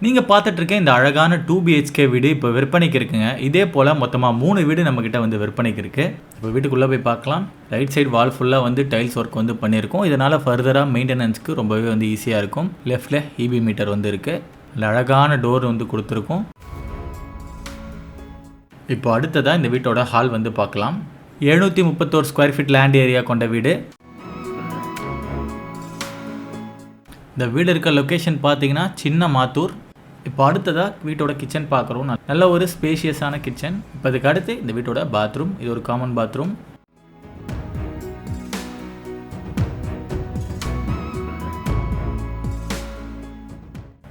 நீங்கள் பார்த்துட்டு இருக்க இந்த அழகான 2 BHK வீடு இப்போ விற்பனைக்கு இருக்குங்க. இதே போல் மொத்தமாக 3 வீடு நம்மக்கிட்ட வந்து விற்பனைக்கு இருக்குது. இப்போ வீட்டுக்குள்ளே போய் பார்க்கலாம். ரைட் சைடு வால் ஃபுல்லாக வந்து டைல்ஸ் ஒர்க் வந்து பண்ணியிருக்கோம். இதனால் ஃபர்தராக மெயின்டெனன்ஸ்க்கு ரொம்பவே வந்து ஈஸியாக இருக்கும். லெஃப்டில் EB மீட்டர் வந்து இருக்குது. நல்ல அழகான டோர் வந்து கொடுத்துருக்கோம். இப்போ அடுத்ததாக இந்த வீட்டோட ஹால் வந்து பார்க்கலாம். 731 ஸ்கொயர் ஃபீட் லேண்ட் ஏரியா கொண்ட வீடு. இந்த வீடு இருக்க லொக்கேஷன் பார்த்தீங்கன்னா சின்ன மாத்தூர். இப்போ அடுத்ததாக வீட்டோட கிச்சன் பார்க்குறோம். நல்ல ஒரு ஸ்பேஷியஸான கிச்சன். இப்போ அதுக்கு அடுத்து இந்த வீட்டோட பாத்ரூம். இது ஒரு காமன் பாத்ரூம்.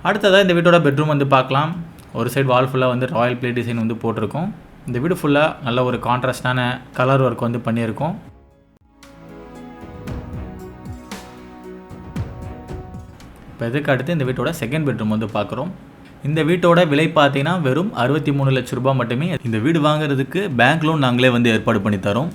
அடுத்ததாக இந்த வீட்டோட பெட்ரூம் வந்து பார்க்கலாம். ஒரு சைடு வால் ஃபுல்லாக வந்து ராயல் பிளே டிசைன் வந்து போட்டிருக்கோம். இந்த வீடு ஃபுல்லாக நல்ல ஒரு கான்ட்ராஸ்டான கலர் ஒர்க் வந்து பண்ணியிருக்கோம். இப்போ இதுக்கு அடுத்து இந்த வீட்டோட செகண்ட் பெட்ரூம் வந்து பார்க்குறோம். இந்த வீட்டோட விலை பார்த்தீங்கன்னா வெறும் 63 லட்ச ரூபாய் மட்டுமே. இந்த வீடு வாங்குறதுக்கு பேங்க் லோன் நாங்களே வந்து ஏற்பாடு பண்ணி தரோம்.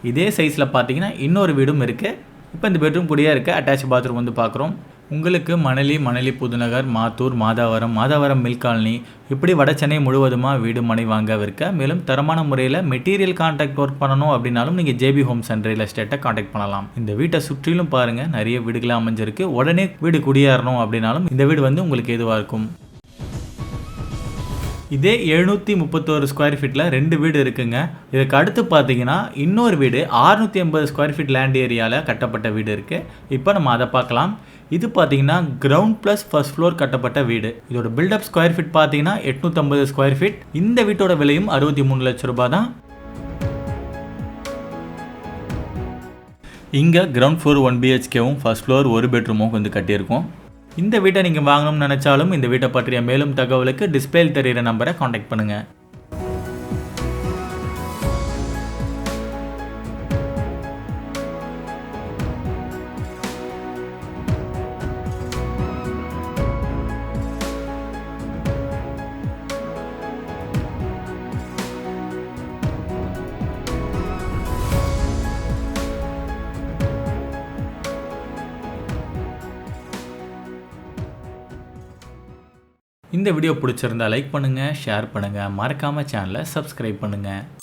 இதே சைஸில் பார்த்தீங்கன்னா இன்னொரு வீடும் இருக்குது. இப்போ இந்த பெட்ரூம் கூடயே இருக்க அட்டாச் பாத்ரூம் வந்து பார்க்குறோம். உங்களுக்கு மணலி புதுநகர், மாத்தூர், மாதாவரம் மில்க் காலனி இப்படி வட சென்னை முழுவதுமாக வீடு மனை வாங்க விற்க, மேலும் தரமான முறையில் மெட்டீரியல் கான்ட்ராக்ட் ஒர்க் பண்ணணும் அப்படின்னாலும் நீங்கள் JB ஹோம்ஸ் அண்ட் ரியல் எஸ்டேட்டை கான்டாக்ட் பண்ணலாம். இந்த வீட்டை சுற்றிலும் பாருங்கள் நிறைய வீடுகளாக அமைஞ்சிருக்கு. உடனே வீடு குடியேறணும் அப்படின்னாலும் இந்த வீடு வந்து உங்களுக்கு எதுவாக இருக்கும். இதே 731 ஸ்கொயர் ஃபீட்டில் 2 வீடு இருக்குங்க. இதுக்கு அடுத்து பார்த்தீங்கன்னா இன்னொரு வீடு 680 ஸ்கொயர் ஃபீட் லேண்ட் ஏரியாவில் கட்டப்பட்ட வீடு இருக்குது. இப்போ நம்ம அதை பார்க்கலாம். இது பார்த்தீங்கன்னா கிரவுண்ட் ப்ளஸ் ஃபர்ஸ்ட் ஃப்ளோர் கட்டப்பட்ட வீடு. இதோட பில்டப் ஸ்கொயர் ஃபீட் பார்த்தீங்கன்னா 850 ஸ்கொயர் ஃபீட். இந்த வீட்டோட விலையும் 63 லட்ச ரூபாய் தான். இங்கே கிரவுண்ட் ஃப்ளோர் 1 BHKவும் ஃபர்ஸ்ட் ஃப்ளோர் 1 பெட்ரூமும் வந்து கட்டியிருக்கோம். இந்த வீட்டை நீங்கள் வாங்கணும்னு நினச்சாலும் இந்த வீட்டை பற்றிய மேலும் தகவலுக்கு டிஸ்பிளேயில் தெரிகிற நம்பரை காண்டாக்ட் பண்ணுங்கள். இந்த வீடியோ பிடிச்சிருந்தா லைக் பண்ணுங்கள், ஷேர் பண்ணுங்கள், மறக்காமல் சேனலை சப்ஸ்கிரைப் பண்ணுங்கள்.